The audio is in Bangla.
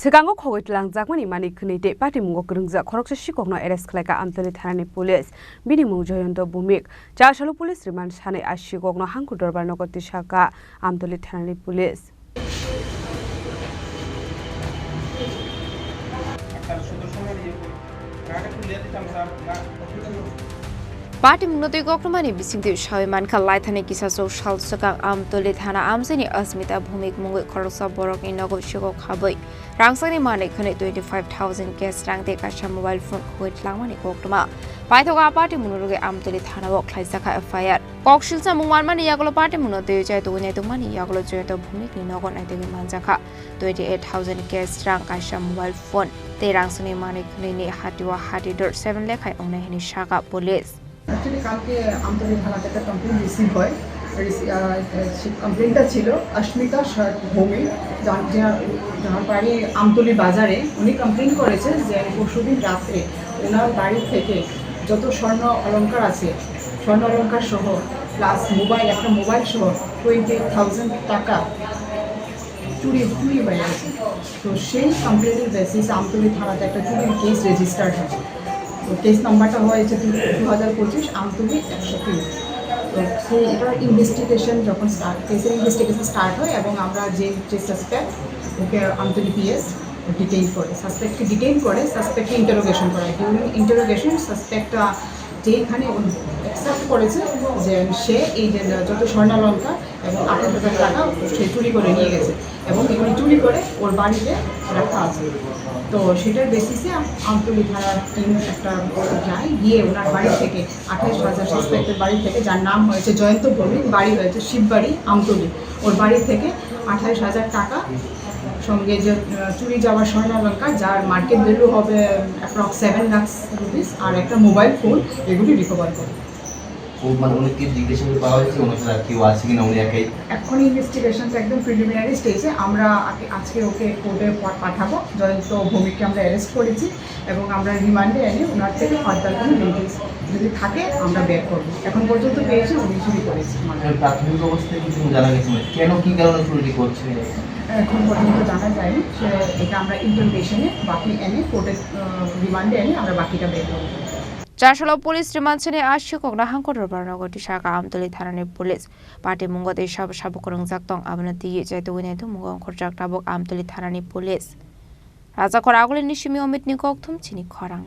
Swkango Khogwi Twlangjakmani Manwi Khwnwi tei Patimungo Kwrwngjak Khoroksa Sikokno arrest Khlaikha Amtali Thanani police Bini Mung Jayanta Bhowmik Chasalo police Remand sanai Sikokno Hangkhor Dorbar Nogo Tisakha Amtali Thanani police Patimungo tei Gwakhrumani bisingti Shaiman Khlaikha Kisasau Shalsakang Amtali Thana Amsini Asmita Bhowmik Manwi Khoroksa Borok in Nogo Sikokno Rangsani Manwi Khwnwi 25,000 cash rang te kasha mobile phone Khogwi Twlangjakmani Manwi Paithoga Patimungo Amtali Thana Wok Khlaikha FIR Kokshilsa Mungwanmani Yagolo Patimungo tei Jai Tugune Tumani Yagolo Jayanta Bhowmik ni Nogo Naitegi Manjaka 28,000 cash rang kasha mobile phone te Rangsani Manwi Khwnwi ni Hatiwa Hatidor 7 lekhai ongne hini Shaka police Actually, কালকে আমতলি থানাতে একটা কমপ্লেইন রিসিভ হয় কমপ্লেইনটা ছিল অস্মিতা ভৌমিক যার বাড়ি আমতলি বাজারে উনি কমপ্লেইন করেছে যে পরশুদিন রাত্রে ওনার বাড়ি থেকে যত স্বর্ণ অলংকার আছে স্বর্ণ অলংকার সহ প্লাস একটা মোবাইল সহ 28,000 টাকা চুরি হয়ে গেছে তো সেই কমপ্লেইনের বেসিস আমতলি থানাতে একটা চুরির কেস রেজিস্টার্ড হয় কেস নাম্বারটা হয়েছে 2025 আমতলি 103 তো সেই এটার ইনভেস্টিগেশন যখন কেসের ইনভেস্টিগেশন স্টার্ট হয় এবং আমরা যে সাসপেক্ট ওকে আমতলি পিএস ডিটেইন করে সাসপেক্টকে ডিটেইন করে সাসপেক্টকে ইন্টারোগেশন করা ডিউরিং ইন্টারোগেশন সাসপেক্টটা যেখানে অ্যাকসেপ্ট করেছে যে সে এই যে যত স্বর্ণালঙ্কার এবং 28,000 টাকা সে চুরি করে নিয়ে গেছে এবং এগুলি চুরি করে ওর বাড়িতে রাখা আছে তো সেটার বেসিসে আমতলি থানার টিম একটা যায় গিয়ে ওনার বাড়ি থেকে 28,000 সাসপেক্টের বাড়ি থেকে যার নাম হয়েছে জয়ন্ত ভৌমিক বাড়ি হয়েছে শিববাড়ি আমতলি ওর বাড়ি থেকে 28,000 টাকা সঙ্গে যে চুরি যাওয়ার স্বর্ণালঙ্কার যার মার্কেট ভ্যালু হবে অ্যাপ্রক্স 7 লাখ রুপিস আর একটা মোবাইল ফোন এগুলি রিকভার করে এখন ইনভেস্টিগেশনটা একদম প্রিলিমিনারি স্টেজে আমরা আজকে ওকে কোর্টে পাঠাবো জয়ন্ত ভৌমিককে আমরা অ্যারেস্ট করেছি এবং আমরা রিমান্ডে এনে ওনার থেকে ফার্দার কোনো ডিটেলস যদি থাকে আমরা বের করবো এখন পর্যন্ত পেয়েছি উনি চুরি করেছি প্রাথমিক অবস্থায় কিছু জানা গেছে কেন কি কারণে চুরি করছে এখন পর্যন্ত জানা যায়নি এটা আমরা ইন্টারোগেশনে বাকি এনে কোর্টে রিমান্ডে এনে আমরা বাকিটা বের করবো Chasalo police remand sene Sikokno Hangkhor Dorbar Nogo Tisakha Amtali Thanani police Patimungo tei Kwrwngjak tong abnati Jai Tugune Tumung Khorjak tabok Amtali Thanani police Raja Khoraguli Nishimi Omit ni Chini Khorang